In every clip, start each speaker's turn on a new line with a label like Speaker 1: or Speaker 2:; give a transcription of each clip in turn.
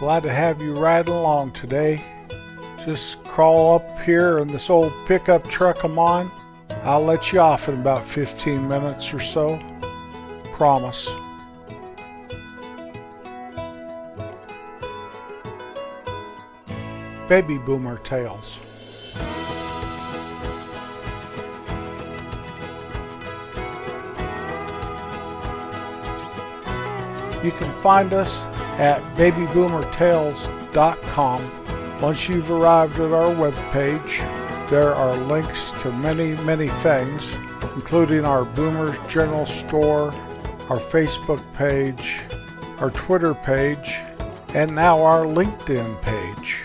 Speaker 1: Glad to have you riding along today. Just crawl up here in this old pickup truck of mine. I'll let you off in about 15 minutes or so. Promise. Baby Boomer Tales. You can find us at babyboomertales.com. Once you've arrived at our webpage, there are links to many, many things, including our Boomers General Store, our Facebook page, our Twitter page, and now our LinkedIn page.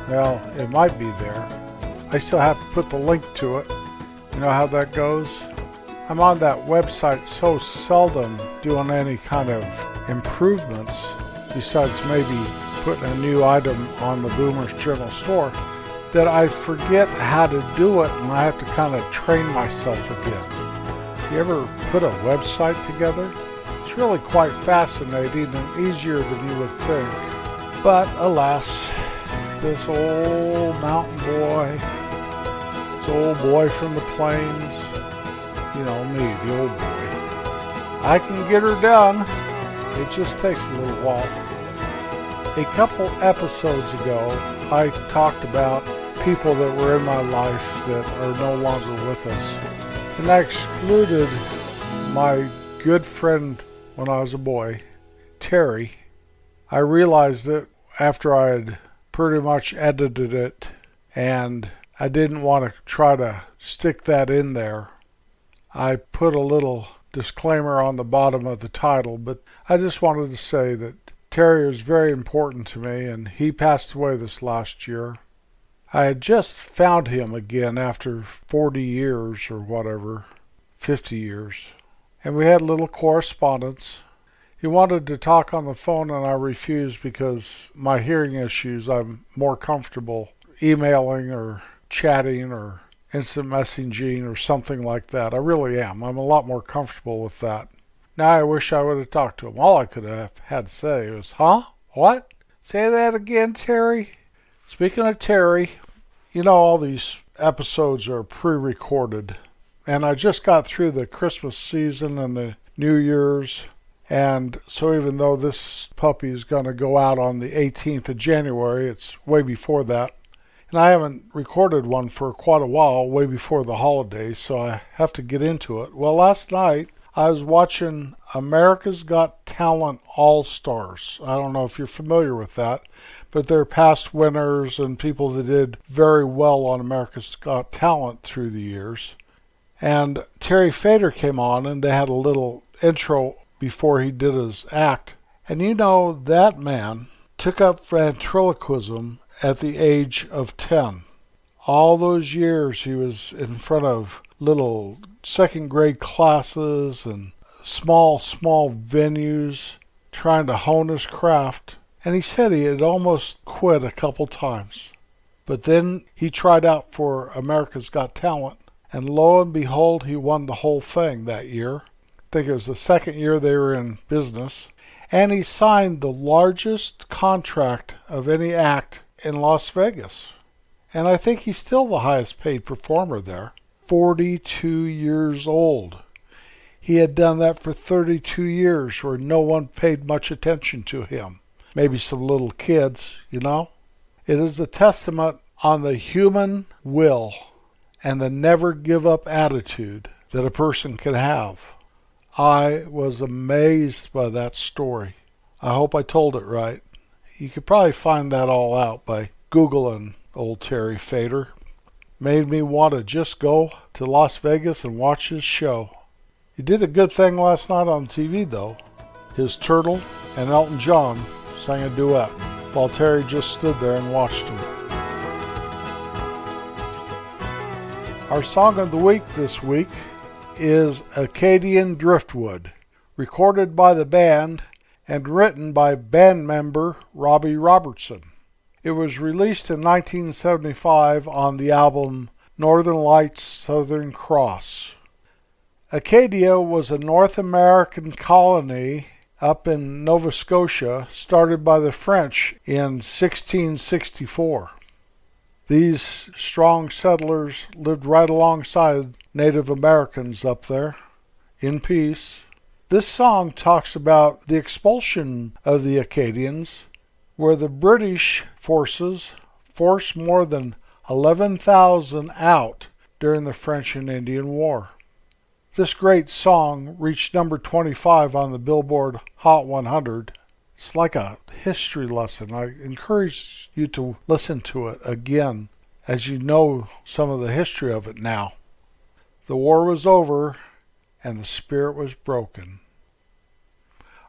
Speaker 1: Well, it might be there. I still have to put the link to it. You know how that goes? I'm on that website so seldom doing any kind of improvements, besides maybe putting a new item on the Boomers General Store, that I forget how to do it and I have to kind of train myself again. You ever put a website together? It's really quite fascinating and easier than you would think. But alas, this old mountain boy, this old boy from the plains, you know me, the old boy, I can get her done. It just takes a little while. A couple episodes ago, I talked about people that were in my life that are no longer with us. And I excluded my good friend when I was a boy, Terry. I realized that after I had pretty much edited it, and I didn't want to try to stick that in there. I put a little disclaimer on the bottom of the title, but I just wanted to say that Terry is very important to me, and he passed away this last year. I had just found him again after 40 years or whatever, 50 years, and we had a little correspondence. He wanted to talk on the phone, and I refused because my hearing issues, I'm more comfortable emailing or chatting or instant messaging or something like that. I really am. I'm a lot more comfortable with that. Now I wish I would have talked to him. All I could have had to say was, huh? What? Say that again, Terry? Speaking of Terry, you know all these episodes are pre-recorded. And I just got through the Christmas season and the New Year's. And so even though this puppy is going to go out on the 18th of January, it's way before that. And I haven't recorded one for quite a while, way before the holidays, so I have to get into it. Well, last night I was watching America's Got Talent All-Stars. I don't know if you're familiar with that, but they're past winners and people that did very well on America's Got Talent through the years. And Terry Fader came on, and they had a little intro before he did his act. And you know, that man took up ventriloquism at the age of 10. All those years he was in front of little second grade classes and small venues trying to hone his craft. And he said he had almost quit a couple times. But then he tried out for America's Got Talent, and lo and behold, he won the whole thing that year. I think it was the second year they were in business. And he signed the largest contract of any act in Las Vegas. And I think he's still the highest paid performer there. 42 years old. He had done that for 32 years where no one paid much attention to him. Maybe some little kids, you know. It is a testament on the human will and the never give up attitude that a person can have. I was amazed by that story. I hope I told it right. You could probably find that all out by Googling old Terry Fader. Made me want to just go to Las Vegas and watch his show. He did a good thing last night on TV, though. His turtle and Elton John sang a duet while Terry just stood there and watched him. Our song of the week this week is Acadian Driftwood, recorded by the band and written by band member Robbie Robertson. It was released in 1975 on the album Northern Lights Southern Cross. Acadia was a North American colony up in Nova Scotia, started by the French in 1664. These strong settlers lived right alongside Native Americans up there, in peace. This song talks about the expulsion of the Acadians, where the British forces forced more than 11,000 out during the French and Indian War. This great song reached number 25 on the Billboard Hot 100. It's like a history lesson. I encourage you to listen to it again as you know some of the history of it now. The war was over and the spirit was broken.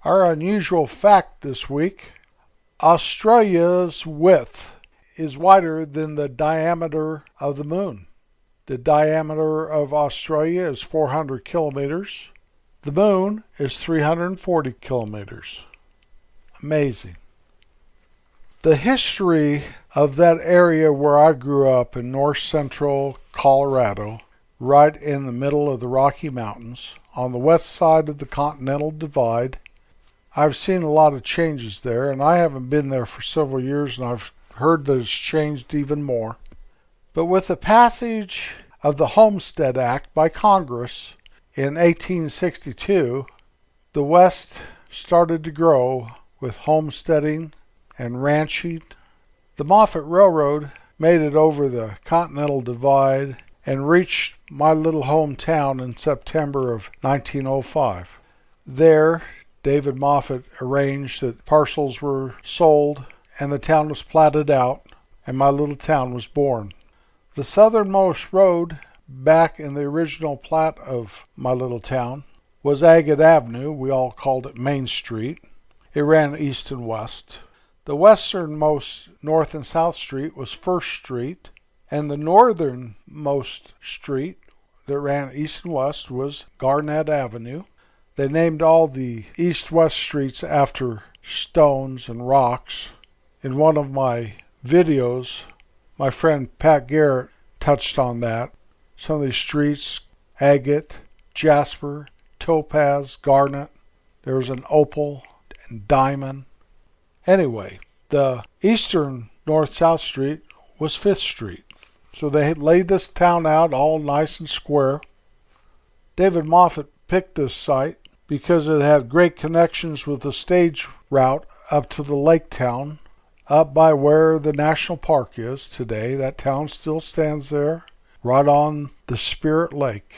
Speaker 1: Our unusual fact this week: Australia's width is wider than the diameter of the moon. The diameter of Australia is 400 kilometers. The moon is 340 kilometers. Amazing. The history of that area where I grew up in north central Colorado, right in the middle of the Rocky Mountains, on the west side of the Continental Divide. I've seen a lot of changes there, and I haven't been there for several years, and I've heard that it's changed even more. But with the passage of the Homestead Act by Congress in 1862, the West started to grow with homesteading and ranching. The Moffat Railroad made it over the Continental Divide and reached my little hometown in September of 1905. There, David Moffat arranged that parcels were sold and the town was platted out, and my little town was born. The southernmost road back in the original plat of my little town was Agate Avenue. We all called it Main Street. It ran east and west. The westernmost North and South Street was First Street, and the northernmost street that ran east and west was Garnett Avenue. They named all the east-west streets after stones and rocks. In one of my videos, my friend Pat Garrett touched on that. Some of these streets: agate, jasper, topaz, garnet. There was an opal and diamond. Anyway, the eastern north-south street was Fifth Street. So they had laid this town out all nice and square. David Moffat picked this site because it had great connections with the stage route up to the lake town, up by where the national park is today. That town still stands there, right on the Spirit Lake.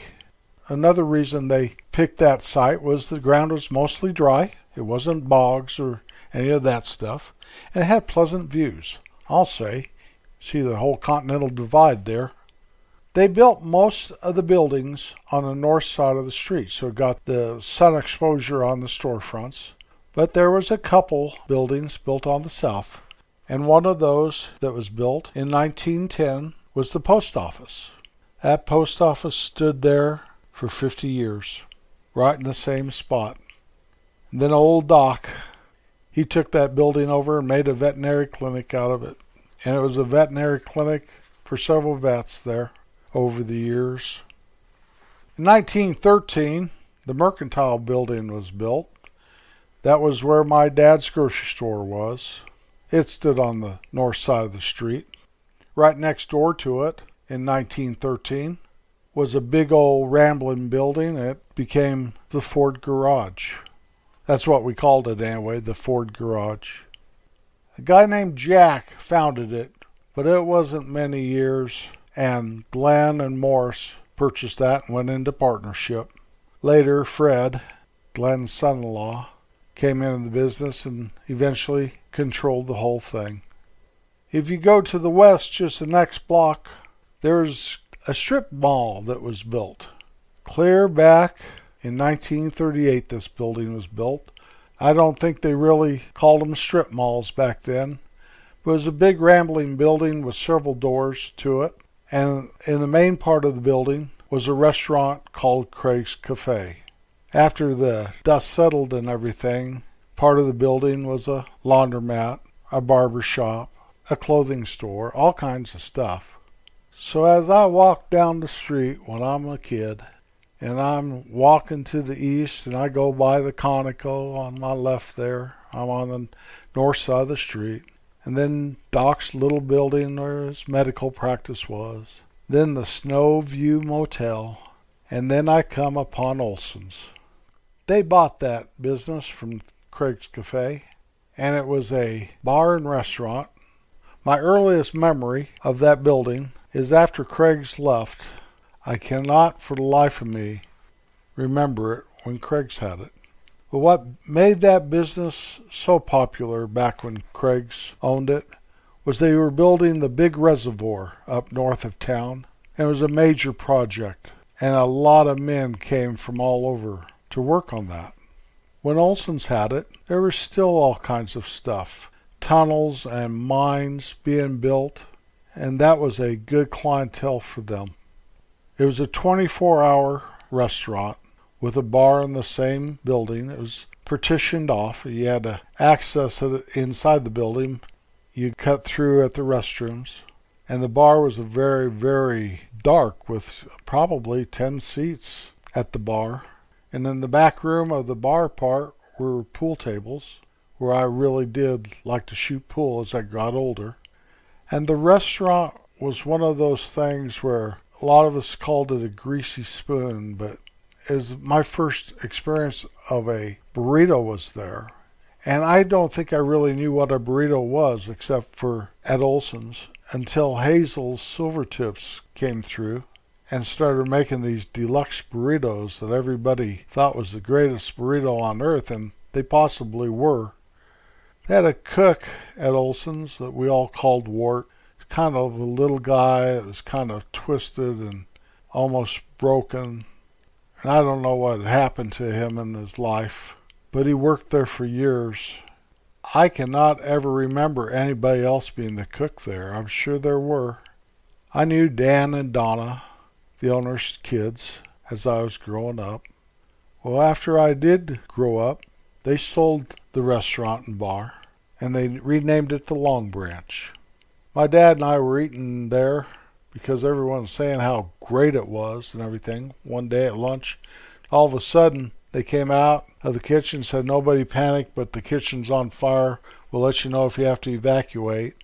Speaker 1: Another reason they picked that site was the ground was mostly dry. It wasn't bogs or any of that stuff, and it had pleasant views. I'll say, see the whole Continental Divide there. They built most of the buildings on the north side of the street, so it got the sun exposure on the storefronts. But there was a couple buildings built on the south, and one of those that was built in 1910 was the post office. That post office stood there for 50 years, right in the same spot. And then old Doc, he took that building over and made a veterinary clinic out of it. And it was a veterinary clinic for several vets there over the years. In 1913, the Mercantile Building was built. That was where my dad's grocery store was. It stood on the north side of the street. Right next door to it, in 1913, was a big old rambling building. It became the Ford Garage. That's what we called it anyway, the Ford Garage. A guy named Jack founded it, but it wasn't many years, and Glenn and Morris purchased that and went into partnership. Later, Fred, Glenn's son-in-law, came into the business and eventually controlled the whole thing. If you go to the west, just the next block, there's a strip mall that was built. Clear back in 1938 this building was built. I don't think they really called them strip malls back then. It was a big rambling building with several doors to it, and in the main part of the building was a restaurant called Craig's Café. After the dust settled and everything, part of the building was a laundromat, a barber shop, a clothing store, all kinds of stuff. So as I walked down the street when I'm a kid, and I'm walking to the east, and I go by the Conoco on my left there. I'm on the north side of the street. And then Doc's little building where his medical practice was. Then the Snow View Motel. And then I come upon Olson's. They bought that business from Craig's Café, and it was a bar and restaurant. My earliest memory of that building is after Craig's left. I cannot for the life of me remember it when Craig's had it. But what made that business so popular back when Craig's owned it was they were building the big reservoir up north of town. And it was a major project, and a lot of men came from all over to work on that. When Olson's had it, there was still all kinds of stuff. Tunnels and mines being built, and that was a good clientele for them. It was a 24-hour restaurant with a bar in the same building. It was partitioned off. You had to access it inside the building. You cut through at the restrooms. And the bar was a very, very dark with probably 10 seats at the bar. And in the back room of the bar part were pool tables, where I really did like to shoot pool as I got older. And the restaurant was one of those things where a lot of us called it a greasy spoon, but it was my first experience of a burrito was there. And I don't think I really knew what a burrito was except for at Olson's until Hazel's Silvertips came through and started making these deluxe burritos that everybody thought was the greatest burrito on earth, and they possibly were. They had a cook at Olson's that we all called Wart. Kind of a little guy that was kind of twisted and almost broken. And I don't know what had happened to him in his life, but he worked there for years. I cannot ever remember anybody else being the cook there. I'm sure there were. I knew Dan and Donna, the owner's kids, as I was growing up. Well, after I did grow up, they sold the restaurant and bar, and they renamed it the Long Branch. My dad and I were eating there because everyone was saying how great it was and everything one day at lunch. All of a sudden, they came out of the kitchen and said, "Nobody panic, but the kitchen's on fire. We'll let you know if you have to evacuate."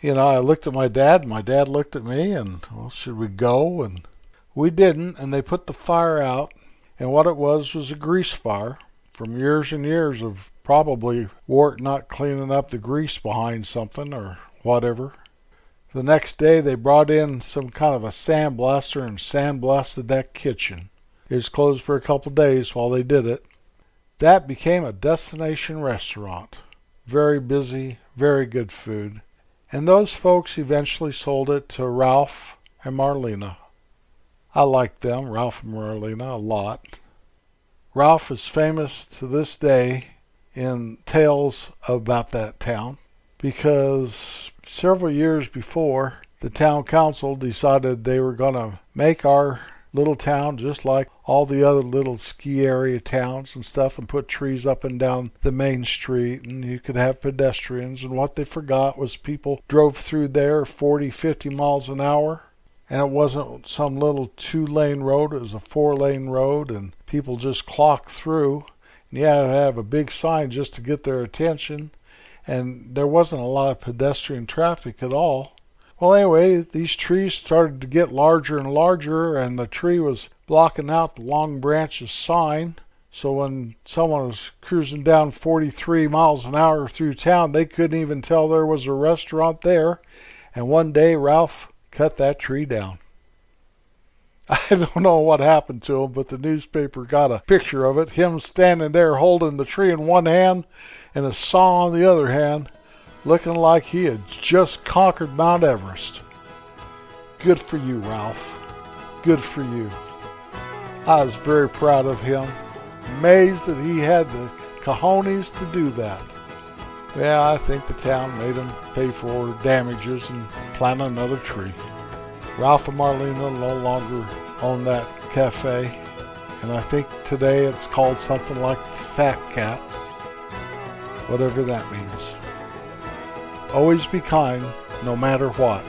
Speaker 1: You know, I looked at my dad, and my dad looked at me, and, well, should we go? And we didn't, and they put the fire out, and what it was a grease fire from years and years of probably Wart not cleaning up the grease behind something or whatever. The next day they brought in some kind of a sandblaster and sandblasted that kitchen. It was closed for a couple days while they did it. That became a destination restaurant. Very busy, very good food. And those folks eventually sold it to Ralph and Marlena. I liked them, Ralph and Marlena, a lot. Ralph is famous to this day in tales about that town because several years before, the town council decided they were going to make our little town just like all the other little ski area towns and stuff and put trees up and down the main street and you could have pedestrians. And what they forgot was people drove through there 40, 50 miles an hour. And it wasn't some little 2-lane road, it was a 4-lane road, and people just clocked through. And you had to have a big sign just to get their attention. And there wasn't a lot of pedestrian traffic at all. Well, anyway, these trees started to get larger and larger, and the tree was blocking out the Long Branch's sign. So when someone was cruising down 43 miles an hour through town, they couldn't even tell there was a restaurant there. And one day, Ralph cut that tree down. I don't know what happened to him, but the newspaper got a picture of it, him standing there holding the tree in one hand and a saw on the other hand, looking like he had just conquered Mount Everest. Good for you, Ralph. Good for you. I was very proud of him. Amazed that he had the cojones to do that. Yeah, I think the town made him pay for damages and plant another tree. Ralph and Marlena no longer own that cafe, and I think today it's called something like Fat Cat, whatever that means. Always be kind, no matter what.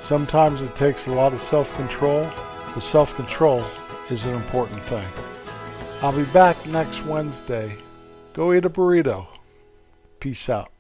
Speaker 1: Sometimes it takes a lot of self-control, but self-control is an important thing. I'll be back next Wednesday. Go eat a burrito. Peace out.